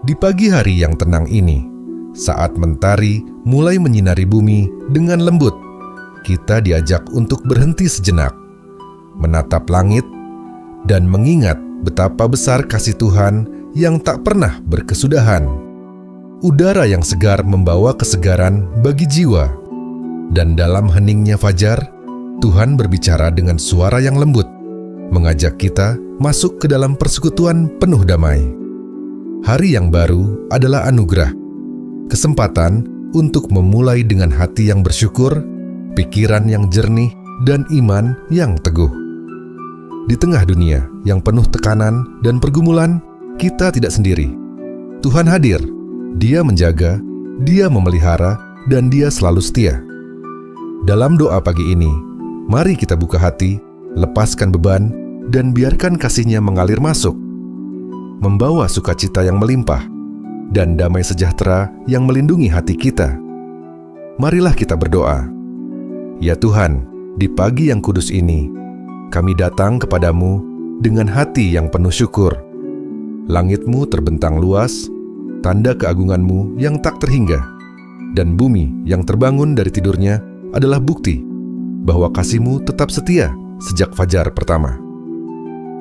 Di pagi hari yang tenang ini, saat mentari mulai menyinari bumi dengan lembut, kita diajak untuk berhenti sejenak, menatap langit, dan mengingat betapa besar kasih Tuhan yang tak pernah berkesudahan. Udara yang segar membawa kesegaran bagi jiwa, dan dalam heningnya fajar, Tuhan berbicara dengan suara yang lembut, mengajak kita masuk ke dalam persekutuan penuh damai. Hari yang baru adalah anugerah, kesempatan untuk memulai dengan hati yang bersyukur, pikiran yang jernih, dan iman yang teguh. Di tengah dunia yang penuh tekanan dan pergumulan, kita tidak sendiri. Tuhan hadir, Dia menjaga, Dia memelihara, dan Dia selalu setia. Dalam doa pagi ini, mari kita buka hati, lepaskan beban, dan biarkan kasih-Nya mengalir masuk, membawa sukacita yang melimpah, dan damai sejahtera yang melindungi hati kita. Marilah kita berdoa. Ya Tuhan, di pagi yang kudus ini, kami datang kepadamu dengan hati yang penuh syukur. Langit-Mu terbentang luas, tanda keagungan-Mu yang tak terhingga, dan bumi yang terbangun dari tidurnya adalah bukti bahwa kasih-Mu tetap setia sejak fajar pertama.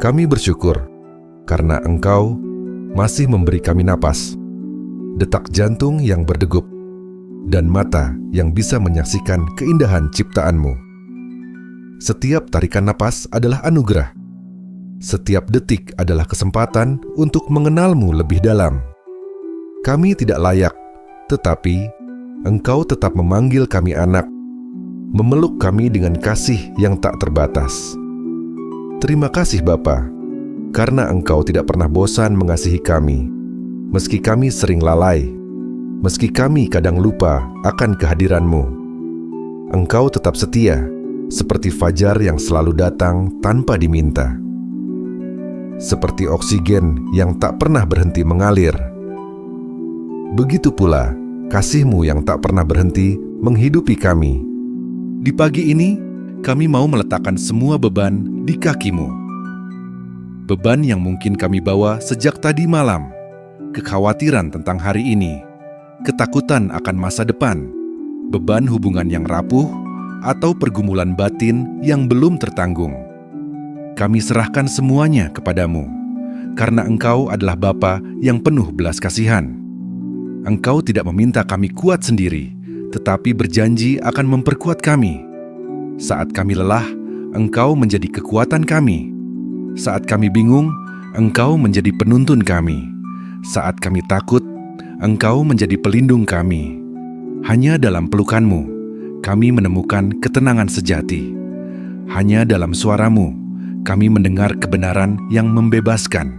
Kami bersyukur karena Engkau masih memberi kami napas, detak jantung yang berdegup, dan mata yang bisa menyaksikan keindahan ciptaan-Mu. Setiap tarikan napas adalah anugerah. Setiap detik adalah kesempatan untuk mengenal-Mu lebih dalam. Kami tidak layak, tetapi Engkau tetap memanggil kami anak, memeluk kami dengan kasih yang tak terbatas. Terima kasih Bapa, karena Engkau tidak pernah bosan mengasihi kami, meski kami sering lalai, meski kami kadang lupa akan kehadiran-Mu. Engkau tetap setia, seperti fajar yang selalu datang tanpa diminta. Seperti oksigen yang tak pernah berhenti mengalir. Begitu pula kasih-Mu yang tak pernah berhenti menghidupi kami. Di pagi ini, kami mau meletakkan semua beban di kaki-Mu. Beban yang mungkin kami bawa sejak tadi malam, kekhawatiran tentang hari ini, ketakutan akan masa depan, beban hubungan yang rapuh, atau pergumulan batin yang belum tertanggung. Kami serahkan semuanya kepadamu, karena Engkau adalah Bapa yang penuh belas kasihan. Engkau tidak meminta kami kuat sendiri, tetapi berjanji akan memperkuat kami. Saat kami lelah, Engkau menjadi kekuatan kami. Saat kami bingung, Engkau menjadi penuntun kami. Saat kami takut, Engkau menjadi pelindung kami. Hanya dalam pelukan-Mu, kami menemukan ketenangan sejati. Hanya dalam suara-Mu, kami mendengar kebenaran yang membebaskan.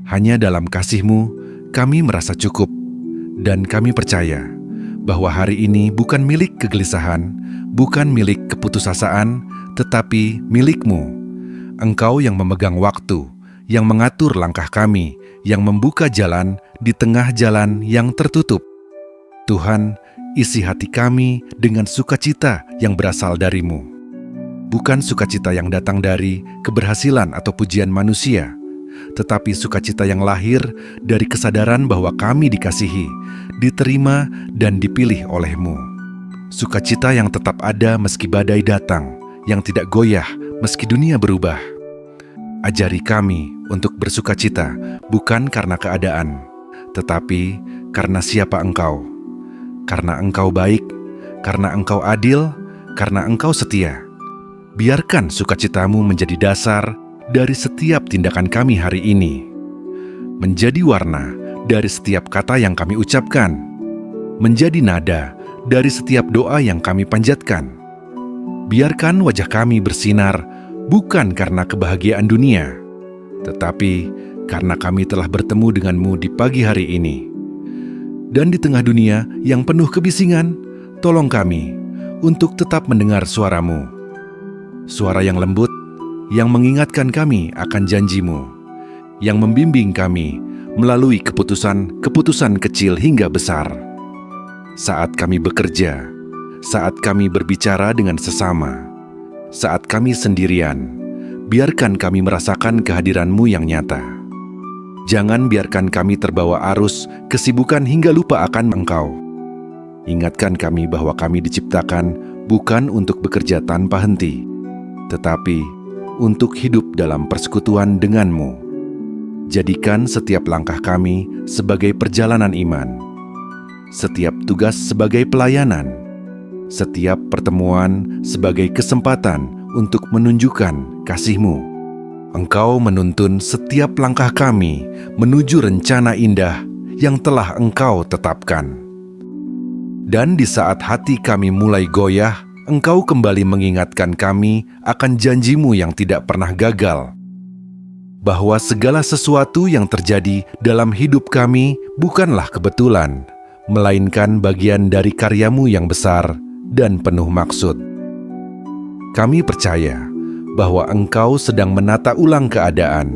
Hanya dalam kasih-Mu, kami merasa cukup. Dan kami percaya bahwa hari ini bukan milik kegelisahan, bukan milik keputusasaan, tetapi milik-Mu. Engkau yang memegang waktu, yang mengatur langkah kami, yang membuka jalan di tengah jalan yang tertutup. Tuhan, isi hati kami dengan sukacita yang berasal dari-Mu. Bukan sukacita yang datang dari keberhasilan atau pujian manusia, tetapi sukacita yang lahir dari kesadaran bahwa kami dikasihi, diterima, dan dipilih oleh-Mu. Sukacita yang tetap ada meski badai datang, yang tidak goyah meski dunia berubah. Ajari kami untuk bersukacita bukan karena keadaan, tetapi karena siapa Engkau. Karena Engkau baik, karena Engkau adil, karena Engkau setia. Biarkan sukacita-Mu menjadi dasar dari setiap tindakan kami hari ini. Menjadi warna dari setiap kata yang kami ucapkan. Menjadi nada dari setiap doa yang kami panjatkan. Biarkan wajah kami bersinar bukan karena kebahagiaan dunia, tetapi karena kami telah bertemu denganmu di pagi hari ini. Dan di tengah dunia yang penuh kebisingan, tolong kami untuk tetap mendengar suara-Mu. Suara yang lembut, yang mengingatkan kami akan janji-Mu, yang membimbing kami melalui keputusan-keputusan kecil hingga besar. Saat kami bekerja, saat kami berbicara dengan sesama, saat kami sendirian, biarkan kami merasakan kehadiran-Mu yang nyata. Jangan biarkan kami terbawa arus kesibukan hingga lupa akan Engkau. Ingatkan kami bahwa kami diciptakan bukan untuk bekerja tanpa henti, tetapi untuk hidup dalam persekutuan denganmu. Jadikan setiap langkah kami sebagai perjalanan iman, setiap tugas sebagai pelayanan, setiap pertemuan sebagai kesempatan untuk menunjukkan kasih-Mu. Engkau menuntun setiap langkah kami menuju rencana indah yang telah Engkau tetapkan. Dan di saat hati kami mulai goyah, Engkau kembali mengingatkan kami akan janji-Mu yang tidak pernah gagal, bahwa segala sesuatu yang terjadi dalam hidup kami bukanlah kebetulan, melainkan bagian dari karya-Mu yang besar dan penuh maksud. Kami percaya bahwa Engkau sedang menata ulang keadaan,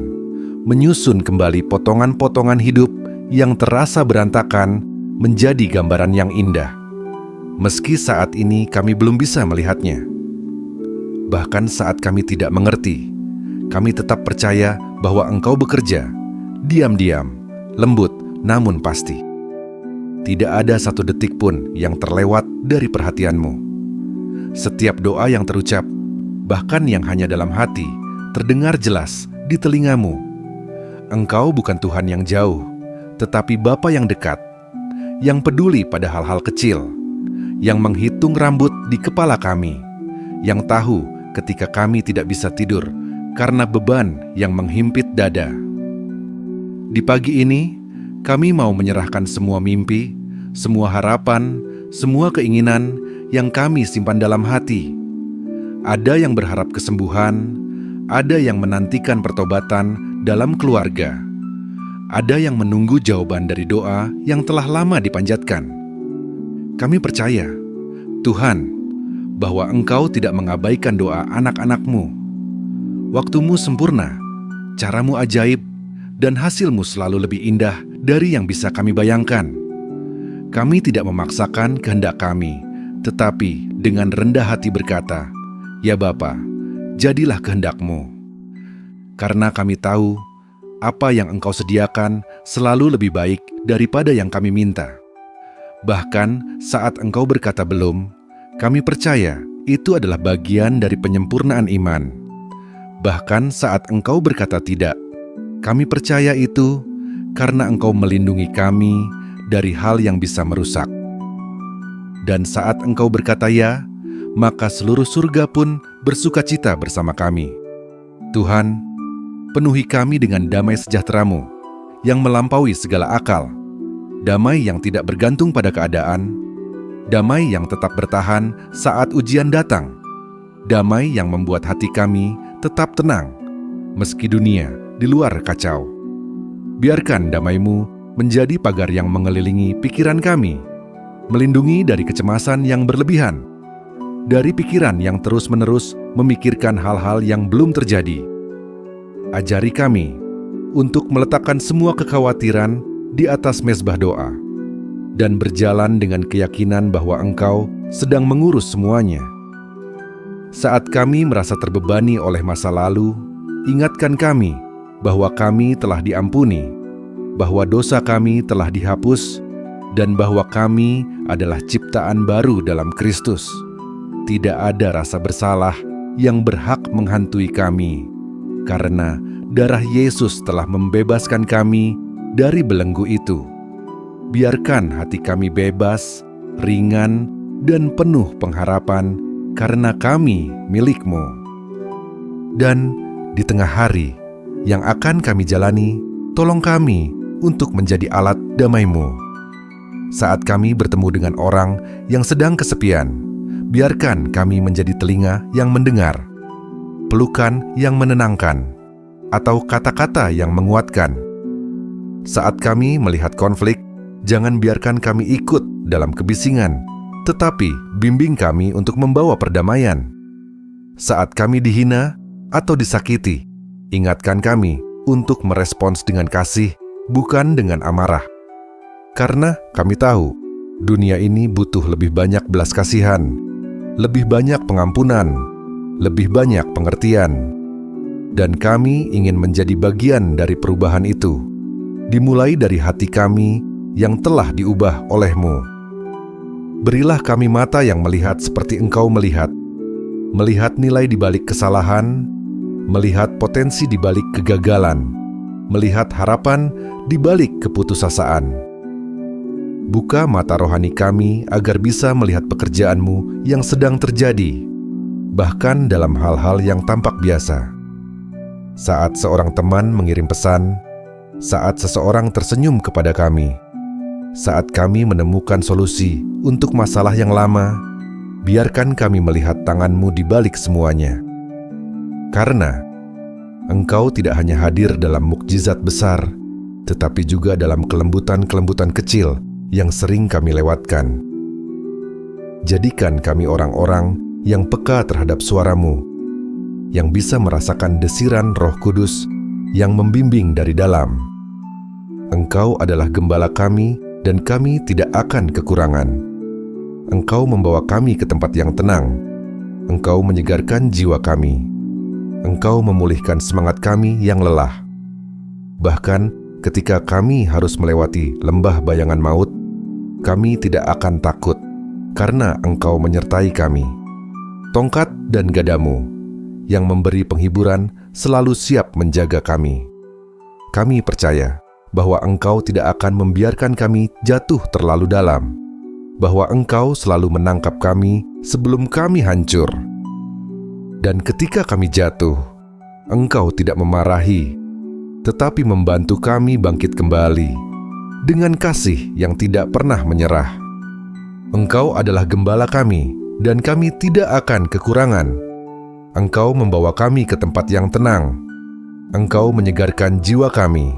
menyusun kembali potongan-potongan hidup yang terasa berantakan menjadi gambaran yang indah. Meski saat ini kami belum bisa melihatnya. Bahkan saat kami tidak mengerti, kami tetap percaya bahwa Engkau bekerja, diam-diam, lembut, namun pasti. Tidak ada satu detik pun yang terlewat dari perhatian-Mu. Setiap doa yang terucap, bahkan yang hanya dalam hati, terdengar jelas di telinga-Mu. Engkau bukan Tuhan yang jauh, tetapi Bapa yang dekat, yang peduli pada hal-hal kecil, yang menghitung rambut di kepala kami, yang tahu ketika kami tidak bisa tidur karena beban yang menghimpit dada. Di pagi ini, kami mau menyerahkan semua mimpi, semua harapan, semua keinginan yang kami simpan dalam hati. Ada yang berharap kesembuhan, ada yang menantikan pertobatan dalam keluarga, ada yang menunggu jawaban dari doa yang telah lama dipanjatkan. Kami percaya, Tuhan, bahwa Engkau tidak mengabaikan doa anak-anak-Mu. Waktu-Mu sempurna, cara-Mu ajaib, dan hasil-Mu selalu lebih indah dari yang bisa kami bayangkan. Kami tidak memaksakan kehendak kami, tetapi dengan rendah hati berkata, "Ya Bapa, jadilah kehendak-Mu." Karena kami tahu, apa yang Engkau sediakan selalu lebih baik daripada yang kami minta. Bahkan saat Engkau berkata belum, kami percaya itu adalah bagian dari penyempurnaan iman. Bahkan saat Engkau berkata tidak, kami percaya itu karena Engkau melindungi kami dari hal yang bisa merusak. Dan saat Engkau berkata ya, maka seluruh surga pun bersukacita bersama kami. Tuhan, penuhi kami dengan damai sejahtera-Mu yang melampaui segala akal, damai yang tidak bergantung pada keadaan, damai yang tetap bertahan saat ujian datang, damai yang membuat hati kami tetap tenang, meski dunia di luar kacau. Biarkan damai-Mu menjadi pagar yang mengelilingi pikiran kami, melindungi dari kecemasan yang berlebihan, dari pikiran yang terus-menerus memikirkan hal-hal yang belum terjadi. Ajari kami untuk meletakkan semua kekhawatiran di atas mezbah doa, dan berjalan dengan keyakinan bahwa Engkau sedang mengurus semuanya. Saat kami merasa terbebani oleh masa lalu, ingatkan kami bahwa kami telah diampuni, bahwa dosa kami telah dihapus, dan bahwa kami adalah ciptaan baru dalam Kristus. Tidak ada rasa bersalah yang berhak menghantui kami, karena darah Yesus telah membebaskan kami dari belenggu itu. Biarkan hati kami bebas, ringan, dan penuh pengharapan, karena kami milik-Mu. Dan di tengah hari yang akan kami jalani, tolong kami untuk menjadi alat damai-Mu. Saat kami bertemu dengan orang yang sedang kesepian, biarkan kami menjadi telinga yang mendengar, pelukan yang menenangkan, atau kata-kata yang menguatkan. Saat kami melihat konflik, jangan biarkan kami ikut dalam kebisingan, tetapi bimbing kami untuk membawa perdamaian. Saat kami dihina atau disakiti, ingatkan kami untuk merespons dengan kasih, bukan dengan amarah. Karena kami tahu, dunia ini butuh lebih banyak belas kasihan, lebih banyak pengampunan, lebih banyak pengertian. Dan kami ingin menjadi bagian dari perubahan itu. dimulai dari hati kami yang telah diubah oleh-Mu. Berilah kami mata yang melihat seperti Engkau melihat nilai di balik kesalahan, melihat potensi di balik kegagalan, melihat harapan di balik keputusasaan. Buka mata rohani kami agar bisa melihat pekerjaan-Mu yang sedang terjadi, bahkan dalam hal-hal yang tampak biasa. Saat seorang teman mengirim pesan, saat seseorang tersenyum kepada kami, saat kami menemukan solusi untuk masalah yang lama, biarkan kami melihat tangan-Mu di balik semuanya. Karena Engkau tidak hanya hadir dalam mukjizat besar, tetapi juga dalam kelembutan-kelembutan kecil yang sering kami lewatkan. Jadikan kami orang-orang yang peka terhadap suara-Mu, yang bisa merasakan desiran Roh Kudus yang membimbing dari dalam. Engkau adalah gembala kami dan kami tidak akan kekurangan. Engkau membawa kami ke tempat yang tenang. Engkau menyegarkan jiwa kami. Engkau memulihkan semangat kami yang lelah. Bahkan ketika kami harus melewati lembah bayangan maut, kami tidak akan takut karena Engkau menyertai kami. Tongkat dan gadamu yang memberi penghiburan selalu siap menjaga kami. Kami percaya bahwa Engkau tidak akan membiarkan kami jatuh terlalu dalam, bahwa Engkau selalu menangkap kami sebelum kami hancur. Dan ketika kami jatuh, Engkau tidak memarahi, tetapi membantu kami bangkit kembali dengan kasih yang tidak pernah menyerah. Engkau adalah gembala kami, dan kami tidak akan kekurangan. Engkau membawa kami ke tempat yang tenang. Engkau menyegarkan jiwa kami.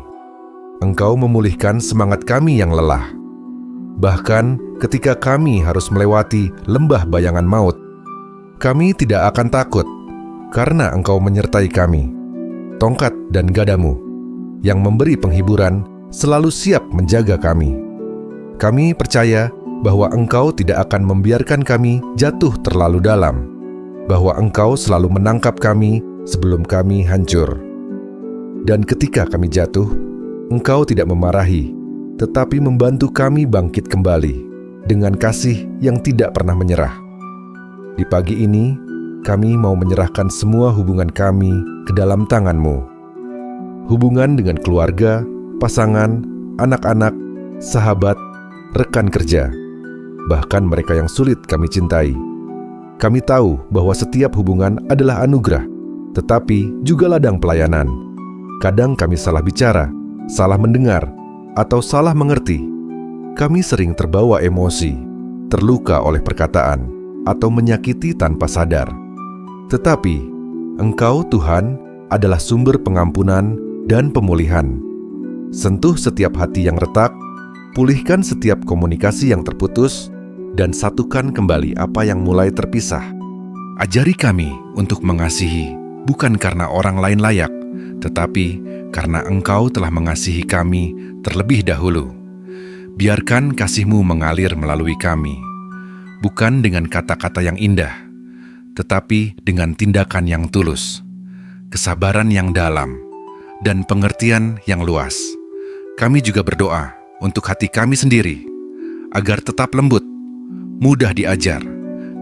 Engkau memulihkan semangat kami yang lelah. Bahkan ketika kami harus melewati lembah bayangan maut, kami tidak akan takut, karena Engkau menyertai kami. Tongkat dan gadamu yang memberi penghiburan selalu siap menjaga kami. Kami percaya bahwa Engkau tidak akan membiarkan kami jatuh terlalu dalam, bahwa Engkau selalu menangkap kami sebelum kami hancur. Dan ketika kami jatuh, Engkau tidak memarahi, tetapi membantu kami bangkit kembali dengan kasih yang tidak pernah menyerah. Di pagi ini, kami mau menyerahkan semua hubungan kami ke dalam tangan-Mu. Hubungan dengan keluarga, pasangan, anak-anak, sahabat, rekan kerja, bahkan mereka yang sulit kami cintai. Kami tahu bahwa setiap hubungan adalah anugerah, tetapi juga ladang pelayanan. Kadang kami salah bicara, salah mendengar, atau salah mengerti. Kami sering terbawa emosi, terluka oleh perkataan, atau menyakiti tanpa sadar. Tetapi, Engkau Tuhan adalah sumber pengampunan dan pemulihan. Sentuh setiap hati yang retak, pulihkan setiap komunikasi yang terputus, dan satukan kembali apa yang mulai terpisah. Ajari kami untuk mengasihi, bukan karena orang lain layak, tetapi karena Engkau telah mengasihi kami terlebih dahulu. Biarkan kasih-Mu mengalir melalui kami, bukan dengan kata-kata yang indah, tetapi dengan tindakan yang tulus, kesabaran yang dalam, dan pengertian yang luas. Kami juga berdoa untuk hati kami sendiri, agar tetap lembut, mudah diajar,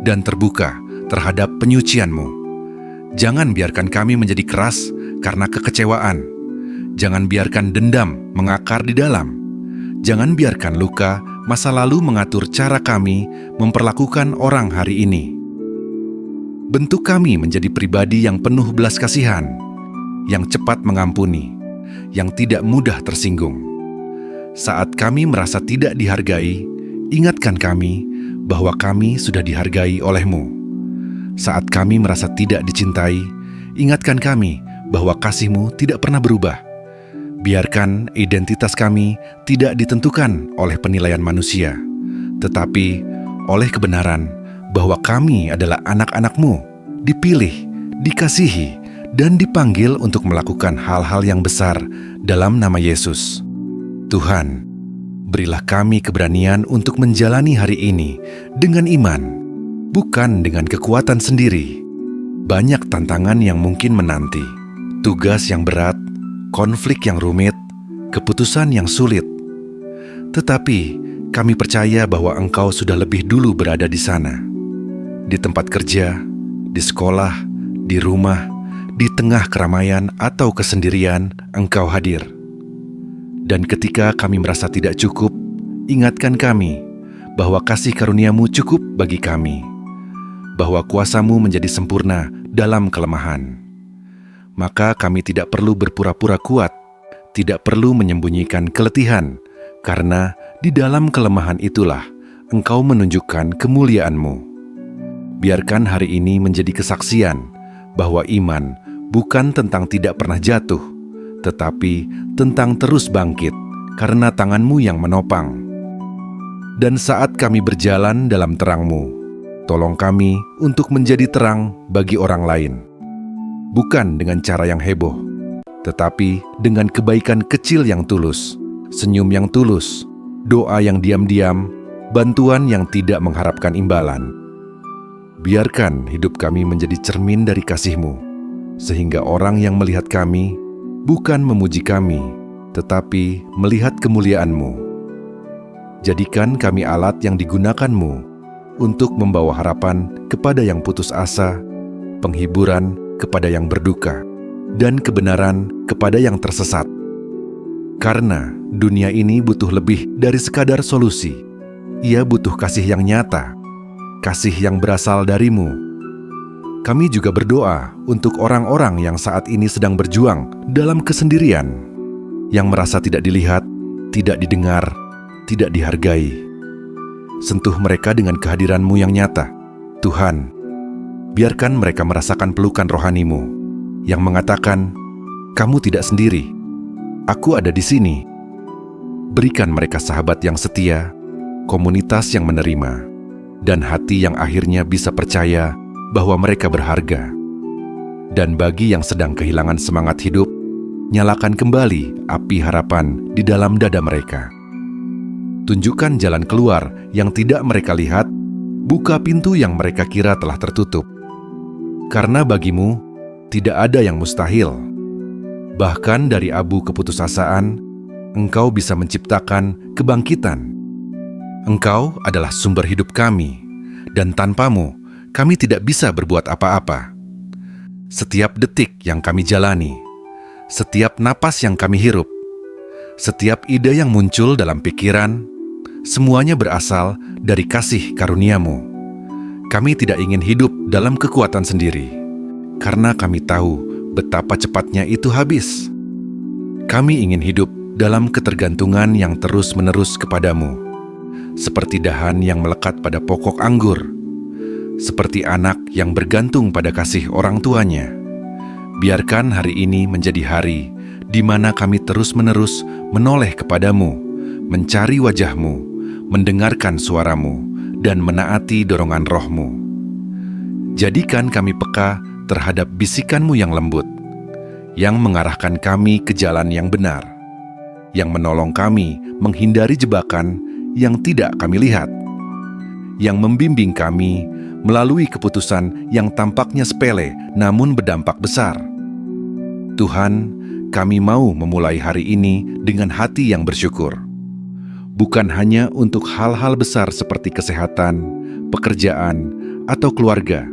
dan terbuka terhadap penyucian-Mu. Jangan biarkan kami menjadi keras karena kekecewaan. Jangan biarkan dendam mengakar di dalam. Jangan biarkan luka masa lalu mengatur cara kami memperlakukan orang hari ini. Bentuk kami menjadi pribadi yang penuh belas kasihan, yang cepat mengampuni, yang tidak mudah tersinggung. Saat kami merasa tidak dihargai, ingatkan kami bahwa kami sudah dihargai oleh-Mu. Saat kami merasa tidak dicintai, ingatkan kami bahwa kasih-Mu tidak pernah berubah. Biarkan identitas kami tidak ditentukan oleh penilaian manusia, tetapi oleh kebenaran bahwa kami adalah anak-anak-Mu, dipilih, dikasihi, dan dipanggil untuk melakukan hal-hal yang besar dalam nama Yesus. Tuhan, berilah kami keberanian untuk menjalani hari ini dengan iman, bukan dengan kekuatan sendiri. Banyak tantangan yang mungkin menanti, tugas yang berat, konflik yang rumit, keputusan yang sulit. Tetapi kami percaya bahwa Engkau sudah lebih dulu berada di sana. Di tempat kerja, di sekolah, di rumah, di tengah keramaian atau kesendirian, Engkau hadir. Dan ketika kami merasa tidak cukup, ingatkan kami bahwa kasih karunia-Mu cukup bagi kami, bahwa kuasa-Mu menjadi sempurna dalam kelemahan. Maka kami tidak perlu berpura-pura kuat, tidak perlu menyembunyikan keletihan, karena di dalam kelemahan itulah Engkau menunjukkan kemuliaan-Mu. Biarkan hari ini menjadi kesaksian bahwa iman bukan tentang tidak pernah jatuh, tetapi tentang terus bangkit karena tangan-Mu yang menopang. Dan saat kami berjalan dalam terang-Mu, tolong kami untuk menjadi terang bagi orang lain. Bukan dengan cara yang heboh, tetapi dengan kebaikan kecil yang tulus, senyum yang tulus, doa yang diam-diam, bantuan yang tidak mengharapkan imbalan. Biarkan hidup kami menjadi cermin dari kasih-Mu, sehingga orang yang melihat kami bukan memuji kami, tetapi melihat kemuliaan-Mu. Jadikan kami alat yang digunakan-Mu untuk membawa harapan kepada yang putus asa, penghiburan kepada yang berduka, dan kebenaran kepada yang tersesat. Karena dunia ini butuh lebih dari sekadar solusi. Ia butuh kasih yang nyata, kasih yang berasal dari-Mu. Kami juga berdoa untuk orang-orang yang saat ini sedang berjuang dalam kesendirian, yang merasa tidak dilihat, tidak didengar, tidak dihargai. Sentuh mereka dengan kehadiran-Mu yang nyata. Tuhan, biarkan mereka merasakan pelukan rohani-Mu yang mengatakan, "Kamu tidak sendiri. Aku ada di sini." Berikan mereka sahabat yang setia, komunitas yang menerima, dan hati yang akhirnya bisa percaya bahwa mereka berharga. Dan bagi yang sedang kehilangan semangat hidup, nyalakan kembali api harapan di dalam dada mereka. Tunjukkan jalan keluar yang tidak mereka lihat, buka pintu yang mereka kira telah tertutup. Karena bagi-Mu tidak ada yang mustahil. Bahkan dari abu keputusasaan, Engkau bisa menciptakan kebangkitan. Engkau adalah sumber hidup kami, dan tanpa-Mu, kami tidak bisa berbuat apa-apa. Setiap detik yang kami jalani, setiap napas yang kami hirup, setiap ide yang muncul dalam pikiran, semuanya berasal dari kasih karunia-Mu. Kami tidak ingin hidup dalam kekuatan sendiri, karena kami tahu betapa cepatnya itu habis. Kami ingin hidup dalam ketergantungan yang terus-menerus kepada-Mu, seperti dahan yang melekat pada pokok anggur, seperti anak yang bergantung pada kasih orang tuanya. Biarkan hari ini menjadi hari di mana kami terus-menerus menoleh kepada-Mu, mencari wajah-Mu, mendengarkan suara-Mu, dan menaati dorongan Roh-Mu. Jadikan kami peka terhadap bisikan-Mu yang lembut, yang mengarahkan kami ke jalan yang benar, yang menolong kami menghindari jebakan yang tidak kami lihat, yang membimbing kami melalui keputusan yang tampaknya sepele namun berdampak besar. Tuhan, kami mau memulai hari ini dengan hati yang bersyukur, bukan hanya untuk hal-hal besar seperti kesehatan, pekerjaan, atau keluarga,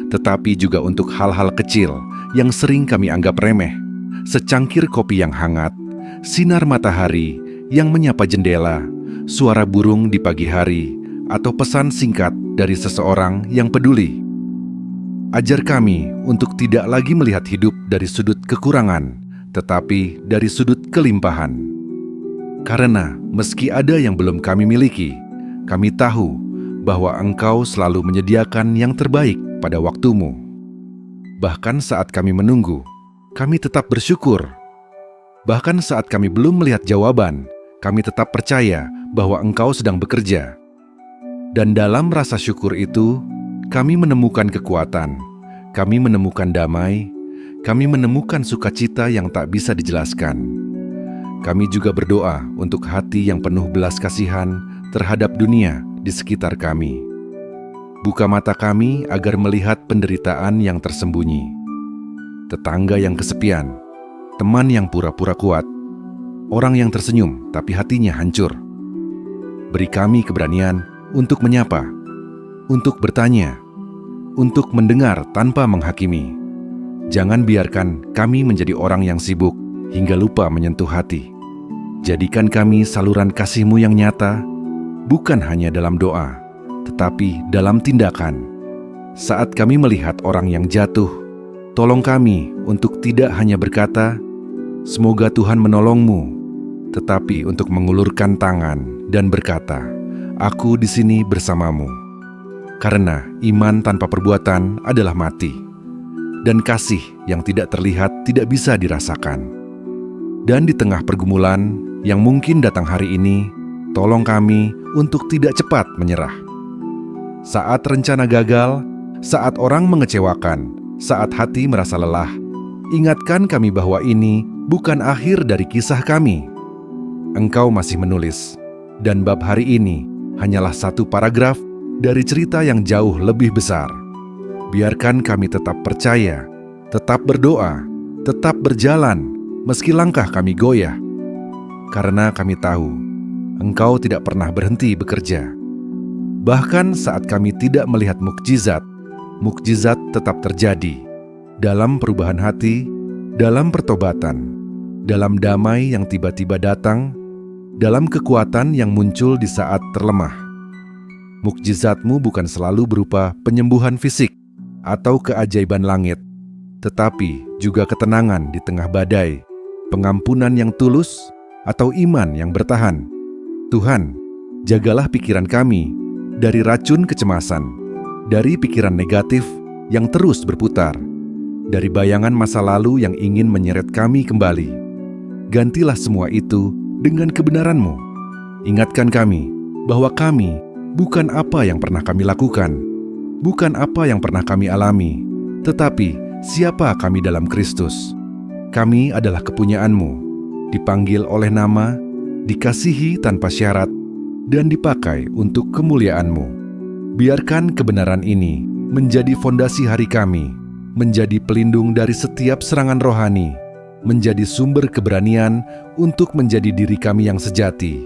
tetapi juga untuk hal-hal kecil yang sering kami anggap remeh, secangkir kopi yang hangat, sinar matahari yang menyapa jendela, suara burung di pagi hari, atau pesan singkat dari seseorang yang peduli. Ajar kami untuk tidak lagi melihat hidup dari sudut kekurangan, tetapi dari sudut kelimpahan. Karena meski ada yang belum kami miliki, kami tahu bahwa Engkau selalu menyediakan yang terbaik pada waktu-Mu. Bahkan saat kami menunggu, kami tetap bersyukur. Bahkan saat kami belum melihat jawaban, kami tetap percaya bahwa Engkau sedang bekerja. Dan dalam rasa syukur itu, kami menemukan kekuatan, kami menemukan damai, kami menemukan sukacita yang tak bisa dijelaskan. Kami juga berdoa untuk hati yang penuh belas kasihan terhadap dunia di sekitar kami. Buka mata kami agar melihat penderitaan yang tersembunyi, tetangga yang kesepian, teman yang pura-pura kuat, orang yang tersenyum tapi hatinya hancur. Beri kami keberanian untuk menyapa, untuk bertanya, untuk mendengar tanpa menghakimi. Jangan biarkan kami menjadi orang yang sibuk hingga lupa menyentuh hati. Jadikan kami saluran kasih-Mu yang nyata, bukan hanya dalam doa, tetapi dalam tindakan. Saat kami melihat orang yang jatuh, tolong kami untuk tidak hanya berkata, "Semoga Tuhan menolongmu," tetapi untuk mengulurkan tangan dan berkata, "Aku di sini bersamamu." Karena iman tanpa perbuatan adalah mati, dan kasih yang tidak terlihat tidak bisa dirasakan. Dan di tengah pergumulan yang mungkin datang hari ini, tolong kami untuk tidak cepat menyerah. Saat rencana gagal, saat orang mengecewakan, saat hati merasa lelah, ingatkan kami bahwa ini bukan akhir dari kisah kami. Engkau masih menulis, dan bab hari ini hanyalah satu paragraf dari cerita yang jauh lebih besar. Biarkan kami tetap percaya, tetap berdoa, tetap berjalan, meski langkah kami goyah. Karena kami tahu, Engkau tidak pernah berhenti bekerja. Bahkan saat kami tidak melihat mukjizat, mukjizat tetap terjadi. Dalam perubahan hati, dalam pertobatan, dalam damai yang tiba-tiba datang, dalam kekuatan yang muncul di saat terlemah. Mukjizat-Mu bukan selalu berupa penyembuhan fisik atau keajaiban langit, tetapi juga ketenangan di tengah badai, pengampunan yang tulus, atau iman yang bertahan. Tuhan, jagalah pikiran kami dari racun kecemasan, dari pikiran negatif yang terus berputar, dari bayangan masa lalu yang ingin menyeret kami kembali. Gantilah semua itu dengan kebenaran-Mu. Ingatkan kami bahwa kami bukan apa yang pernah kami lakukan, bukan apa yang pernah kami alami, tetapi siapa kami dalam Kristus. Kami adalah kepunyaan-Mu, dipanggil oleh nama, dikasihi tanpa syarat, dan dipakai untuk kemuliaan-Mu. Biarkan kebenaran ini menjadi fondasi hari kami, menjadi pelindung dari setiap serangan rohani, menjadi sumber keberanian untuk menjadi diri kami yang sejati,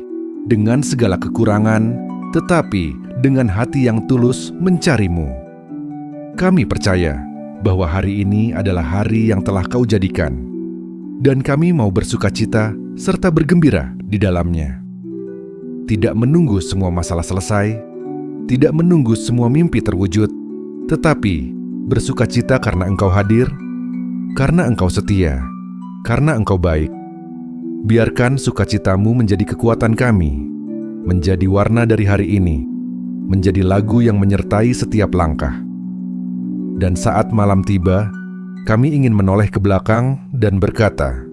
dengan segala kekurangan, tetapi dengan hati yang tulus mencari-Mu. Kami percaya bahwa hari ini adalah hari yang telah Kau jadikan, dan kami mau bersukacita serta bergembira di dalamnya. Tidak menunggu semua masalah selesai, tidak menunggu semua mimpi terwujud, tetapi bersukacita karena Engkau hadir, karena Engkau setia, karena Engkau baik. Biarkan sukacita-Mu menjadi kekuatan kami, menjadi warna dari hari ini, menjadi lagu yang menyertai setiap langkah. Dan saat malam tiba, kami ingin menoleh ke belakang dan berkata,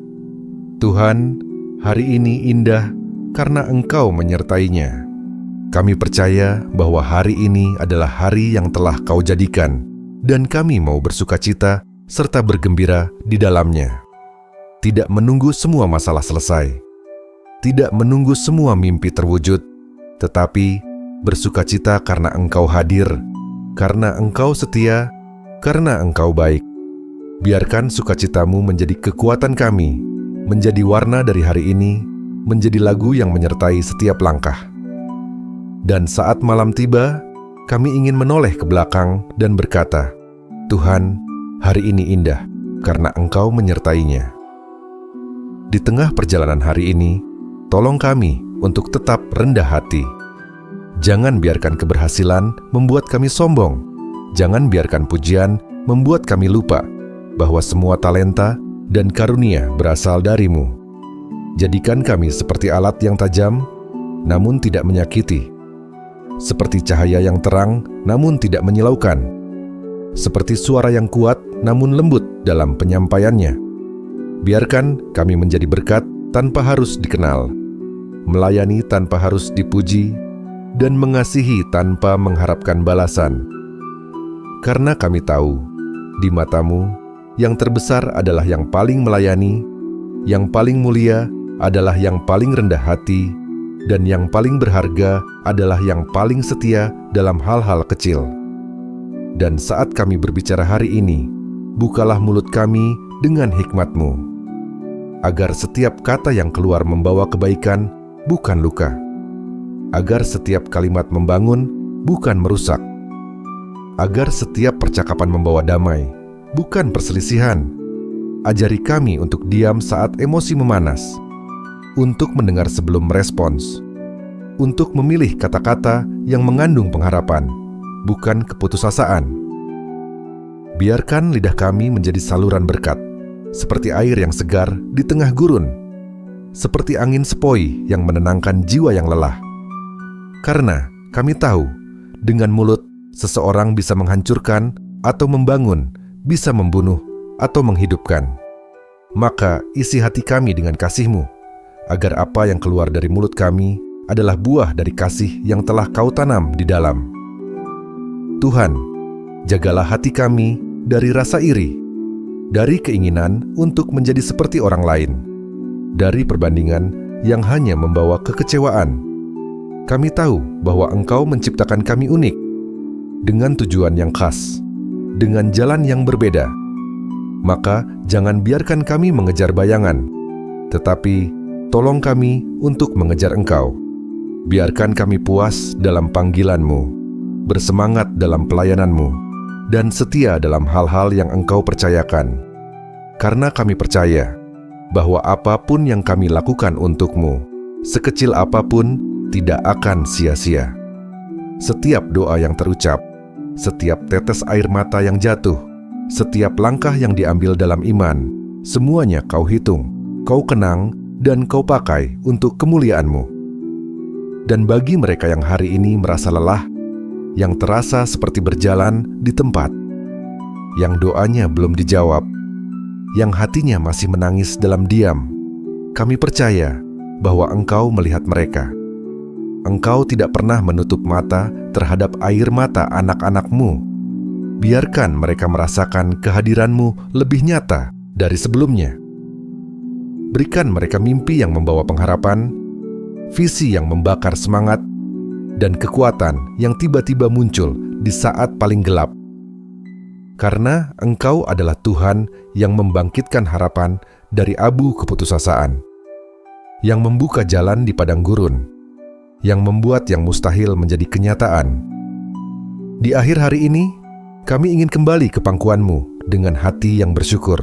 "Tuhan, hari ini indah karena Engkau menyertainya." Kami percaya bahwa hari ini adalah hari yang telah Kau jadikan, dan kami mau bersukacita serta bergembira di dalamnya. Tidak menunggu semua masalah selesai, tidak menunggu semua mimpi terwujud, tetapi bersukacita karena Engkau hadir, karena Engkau setia, karena Engkau baik. Biarkan sukacita-Mu menjadi kekuatan kami, menjadi warna dari hari ini, menjadi lagu yang menyertai setiap langkah. Dan saat malam tiba, kami ingin menoleh ke belakang dan berkata, "Tuhan, hari ini indah karena Engkau menyertainya." Di tengah perjalanan hari ini, tolong kami untuk tetap rendah hati. Jangan biarkan keberhasilan membuat kami sombong. Jangan biarkan pujian membuat kami lupa bahwa semua talenta dan karunia berasal dari-Mu. Jadikan kami seperti alat yang tajam, namun tidak menyakiti. Seperti cahaya yang terang, namun tidak menyilaukan. Seperti suara yang kuat, namun lembut dalam penyampaiannya. Biarkan kami menjadi berkat tanpa harus dikenal, melayani tanpa harus dipuji, dan mengasihi tanpa mengharapkan balasan. Karena kami tahu, di mata-Mu, yang terbesar adalah yang paling melayani, yang paling mulia adalah yang paling rendah hati, dan yang paling berharga adalah yang paling setia dalam hal-hal kecil. Dan saat kami berbicara hari ini, bukalah mulut kami dengan hikmat-Mu. agar setiap kata yang keluar membawa kebaikan, bukan luka. Agar setiap kalimat membangun, bukan merusak. Agar setiap percakapan membawa damai, bukan perselisihan. Ajari kami untuk diam saat emosi memanas, untuk mendengar sebelum merespons, untuk memilih kata-kata yang mengandung pengharapan, bukan keputusasaan. Biarkan lidah kami menjadi saluran berkat, seperti air yang segar di tengah gurun, seperti angin sepoi yang menenangkan jiwa yang lelah. Karena kami tahu, dengan mulut seseorang bisa menghancurkan atau membangun, bisa membunuh atau menghidupkan. Maka isi hati kami dengan kasih-Mu, agar apa yang keluar dari mulut kami adalah buah dari kasih yang telah Kau tanam di dalam. Tuhan, jagalah hati kami dari rasa iri, dari keinginan untuk menjadi seperti orang lain, dari perbandingan yang hanya membawa kekecewaan. Kami tahu bahwa Engkau menciptakan kami unik, dengan tujuan yang khas, dengan jalan yang berbeda. Maka jangan biarkan kami mengejar bayangan, tetapi tolong kami untuk mengejar Engkau. Biarkan kami puas dalam panggilan-Mu, bersemangat dalam pelayanan-Mu, dan setia dalam hal-hal yang Engkau percayakan. Karena kami percaya bahwa apapun yang kami lakukan untuk-Mu, sekecil apapun, tidak akan sia-sia. Setiap doa yang terucap, setiap tetes air mata yang jatuh, setiap langkah yang diambil dalam iman, semuanya Kau hitung, Kau kenang, dan Kau pakai untuk kemuliaan-Mu. Dan bagi mereka yang hari ini merasa lelah, yang terasa seperti berjalan di tempat, yang doanya belum dijawab, yang hatinya masih menangis dalam diam, kami percaya bahwa Engkau melihat mereka. Engkau tidak pernah menutup mata terhadap air mata anak-anak-Mu. Biarkan mereka merasakan kehadiran-Mu lebih nyata dari sebelumnya. Berikan mereka mimpi yang membawa pengharapan, visi yang membakar semangat, dan kekuatan yang tiba-tiba muncul di saat paling gelap. Karena Engkau adalah Tuhan yang membangkitkan harapan dari abu keputusasaan, yang membuka jalan di padang gurun, yang membuat yang mustahil menjadi kenyataan. Di akhir hari ini, kami ingin kembali ke pangkuan-Mu dengan hati yang bersyukur.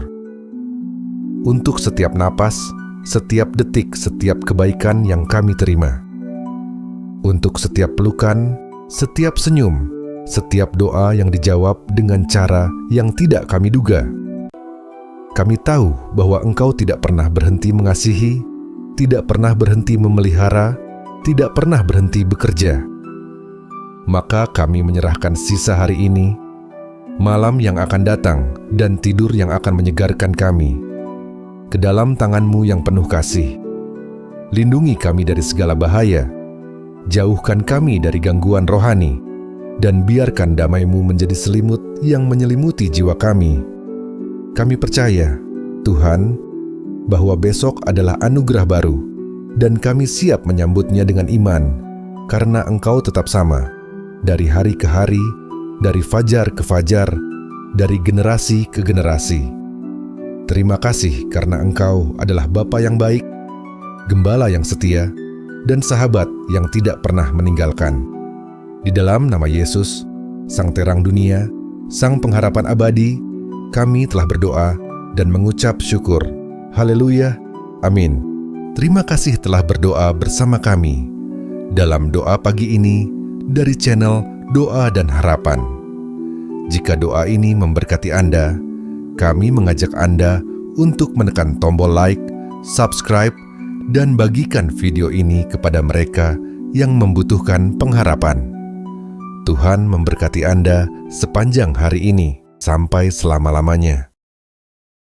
Untuk setiap napas, setiap detik, setiap kebaikan yang kami terima. Untuk setiap pelukan, setiap senyum, setiap doa yang dijawab dengan cara yang tidak kami duga. Kami tahu bahwa Engkau tidak pernah berhenti mengasihi, tidak pernah berhenti memelihara, tidak pernah berhenti bekerja. Maka kami menyerahkan sisa hari ini, malam yang akan datang, dan tidur yang akan menyegarkan kami, ke dalam tangan-Mu yang penuh kasih. Lindungi kami dari segala bahaya, jauhkan kami dari gangguan rohani, dan biarkan damai-Mu menjadi selimut yang menyelimuti jiwa kami. Kami percaya, Tuhan, bahwa besok adalah anugerah baru, dan kami siap menyambutnya dengan iman, karena Engkau tetap sama, dari hari ke hari, dari fajar ke fajar, dari generasi ke generasi. Terima kasih karena Engkau adalah Bapa yang baik, Gembala yang setia, dan sahabat yang tidak pernah meninggalkan. Di dalam nama Yesus, Sang Terang Dunia, Sang Pengharapan Abadi, kami telah berdoa dan mengucap syukur. Haleluya, amin. Terima kasih telah berdoa bersama kami dalam doa pagi ini dari channel Doa dan Harapan. Jika doa ini memberkati Anda, kami mengajak Anda untuk menekan tombol like, subscribe, dan bagikan video ini kepada mereka yang membutuhkan pengharapan. Tuhan memberkati Anda sepanjang hari ini sampai selama-lamanya.